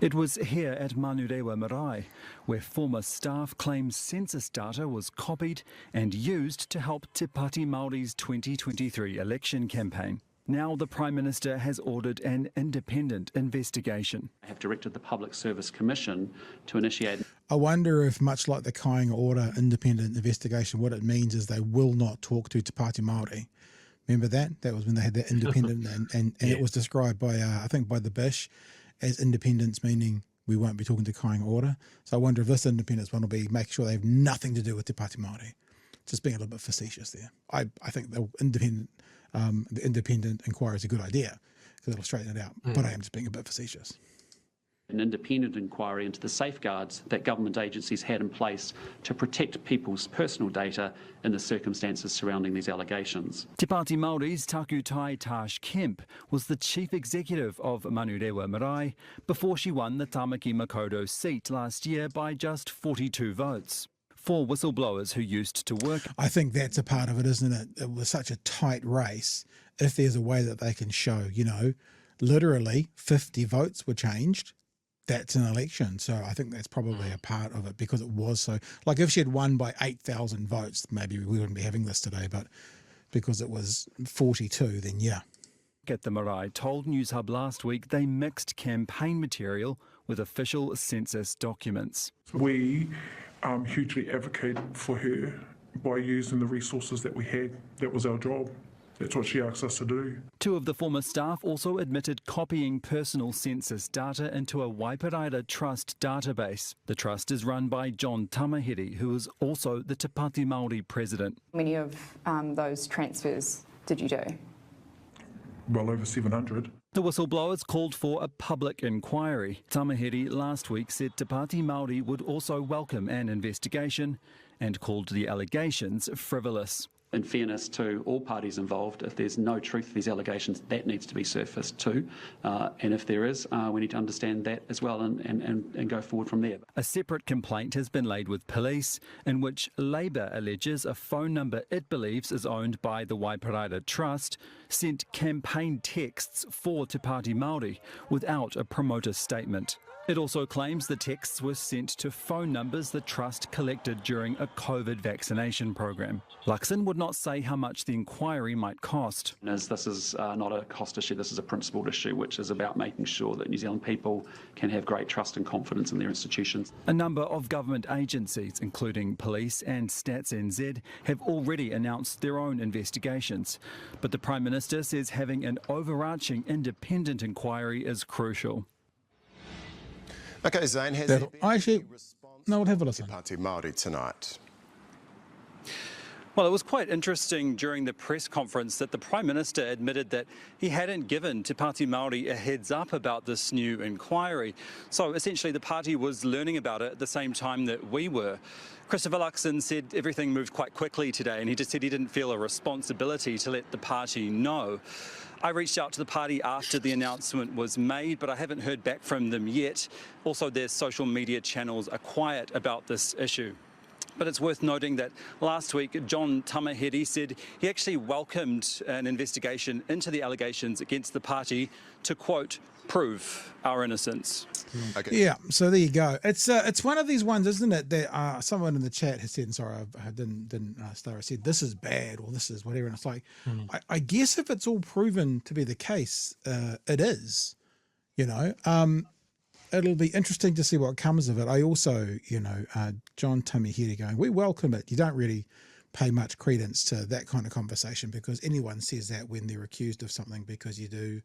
It was here at Manurewa Marae, where former staff claim census data was copied and used to help Te Pati Māori's 2023 election campaign. Now the Prime Minister has ordered an independent investigation. I have directed the Public Service Commission to initiate. I wonder if, much like the Kāinga Order independent investigation, what it means is they will not talk to Te Pati Māori. Remember that? That was when they had that independent, and it was described by, I think, by the Bish as independence, meaning we won't be talking to Kāinga Order. So I wonder if this independence one will be making sure they have nothing to do with Te Pati Māori. Just being a little bit facetious there. I think the independent inquiry is a good idea because it'll straighten it out. But I am just being a bit facetious. An independent inquiry into the safeguards that government agencies had in place to protect people's personal data in the circumstances surrounding these allegations. Te Pati Māori's Takutai Tash Kemp was the chief executive of Manurewa Marae before she won the Tamaki Makaurau seat last year by just 42 votes. 4 whistleblowers who used to work. I think that's a part of it, isn't it? It was such a tight race. If there's a way that they can show, literally 50 votes were changed, that's an election. So I think that's probably a part of it because it was so, like if she had won by 8,000 votes, maybe we wouldn't be having this today, but because it was 42, then yeah. At the Marae told News Hub last week they mixed campaign material with official census documents. We hugely advocated for her by using the resources that we had. That was our job. That's what she asked us to do. 2 of the former staff also admitted copying personal census data into a Waiparaira Trust database. The trust is run by John Tamahiri, who is also the Te Pati Māori president. How many of those transfers did you do? Well over 700. The whistleblowers called for a public inquiry. Tamahiri last week said Te Pati Māori would also welcome an investigation and called the allegations frivolous. In fairness to all parties involved, if there's no truth to these allegations, that needs to be surfaced too. And if there is, we need to understand that as well and go forward from there. A separate complaint has been laid with police in which Labour alleges a phone number it believes is owned by the Waiparaira Trust sent campaign texts for Te Pati Māori without a promoter statement. It also claims the texts were sent to phone numbers the Trust collected during a COVID vaccination program. Luxon would not say how much the inquiry might cost. This is not a cost issue, this is a principled issue, which is about making sure that New Zealand people can have great trust and confidence in their institutions. A number of government agencies, including police and Stats NZ, have already announced their own investigations. But the Prime Minister says having an overarching independent inquiry is crucial. Okay, Zane, has there been actually, no, we'll have a listen. Te Pati Māori tonight? Well, it was quite interesting during the press conference that the Prime Minister admitted that he hadn't given Te Pati Māori a heads up about this new inquiry. So essentially the party was learning about it at the same time that we were. Christopher Luxon said everything moved quite quickly today and he just said he didn't feel a responsibility to let the party know. I reached out to the party after the announcement was made, but I haven't heard back from them yet. Also, their social media channels are quiet about this issue. But it's worth noting that last week, John Tamahiri said he actually welcomed an investigation into the allegations against the party to, quote, prove our innocence. Okay. Yeah, so there you go. It's one of these ones, isn't it, that someone in the chat has said, and sorry, I didn't start, I said, this is bad or this is whatever. And it's like, I guess if it's all proven to be the case, it is, It'll be interesting to see what comes of it. I also, John Tamahiri going, we welcome it. You don't really pay much credence to that kind of conversation because anyone says that when they're accused of something because you do.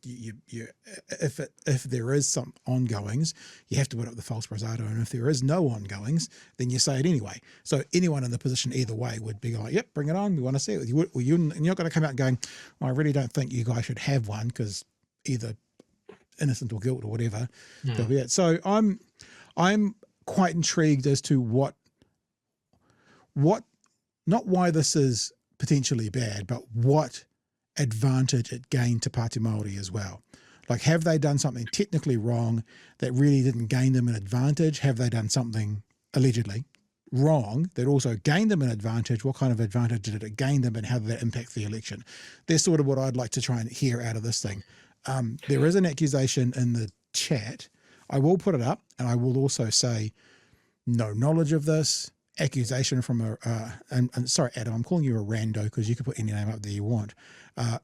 If there is some ongoings, you have to put up the false bravado, and if there is no ongoings, then you say it anyway. So anyone in the position either way would be like, "Yep, bring it on. We want to see it." You're not going to come out going, "I really don't think you guys should have one," because either innocent or guilt or whatever. That'll be it. So I'm quite intrigued as to what not why this is potentially bad, but what advantage it gained to Pāti Māori as well. Like, have they done something technically wrong that really didn't gain them an advantage? Have they done something allegedly wrong that also gained them an advantage? What kind of advantage did it gain them and how did that impact the election? That's sort of what I'd like to try and hear out of this thing. There is an accusation in the chat. I will put it up, and I will also say no knowledge of this, accusation from and sorry, Adam, I'm calling you a rando because you can put any name up there you want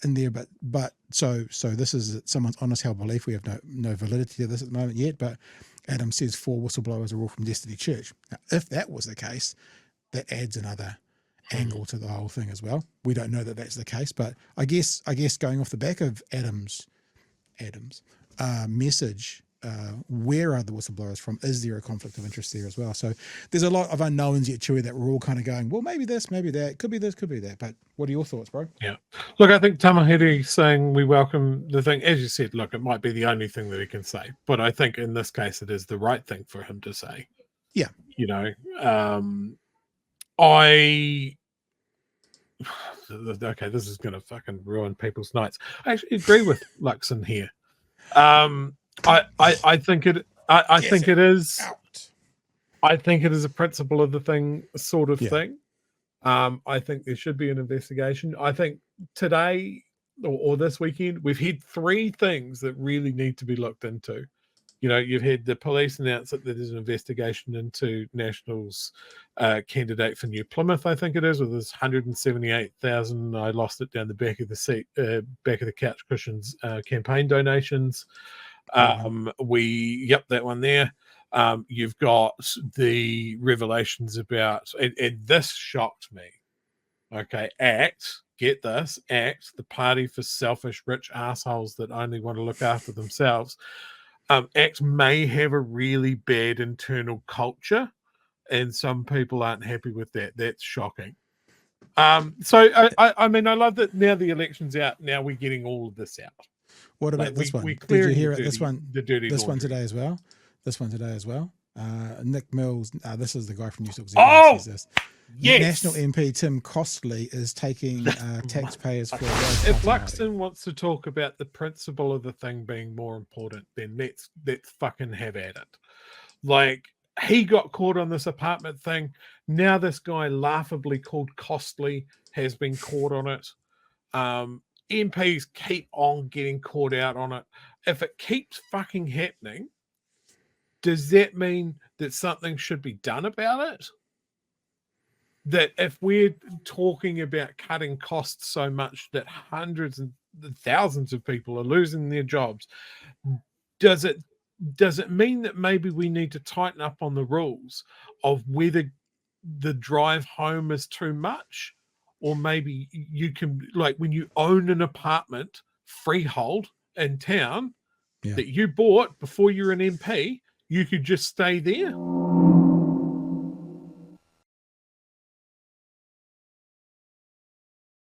in there, but so this is someone's honest held belief. We have no validity to this at the moment yet, but Adam says 4 whistleblowers are all from Destiny Church. Now, if that was the case, that adds another angle to the whole thing as well. We don't know that that's the case, but I guess going off the back of Adam's message, where are the whistleblowers from? Is there a conflict of interest there as well? So there's a lot of unknowns yet, Chewy, that we're all kind of going, well, maybe this, maybe that, could be this, could be that. But what are your thoughts, bro? Yeah. Look, I think Tamahiri saying we welcome the thing, as you said, look, it might be the only thing that he can say, but I think in this case it is the right thing for him to say. Yeah. You know, okay, this is going to fucking ruin people's nights. I actually agree with Luxon here. I think it. I think it is. Out. I think it is a principle of the thing sort of thing. I think there should be an investigation. I think today or this weekend we've had 3 things that really need to be looked into. You know, you've had the police announce that there's an investigation into National's candidate for New Plymouth, I think it is, with this 178,000. I lost it down the back of the seat, back of the couch cushions campaign donations. That one there. You've got the revelations about, and this shocked me. Okay, get this, the party for selfish, rich assholes that only want to look after themselves. ACT may have a really bad internal culture, and some people aren't happy with that. That's shocking. So I mean, I love that now the election's out. Now we're getting all of this out. What about this one? Did you hear it? This one today as well. This one today as well. Nick Mills. This is the guy from New South Wales. Says this. Yes. National MP Tim Costley is taking taxpayers for a ride. If Luxon wants to talk about the principle of the thing being more important, then let's fucking have at it. Like, he got caught on this apartment thing. Now this guy laughably called Costley has been caught on it. MPs keep on getting caught out on it. If it keeps fucking happening, does that mean that something should be done about it? That if we're talking about cutting costs so much that hundreds and thousands of people are losing their jobs, does it mean that maybe we need to tighten up on the rules of whether the drive home is too much? Or maybe you can, like, when you own an apartment freehold in town that you bought before you're an MP, you could just stay there.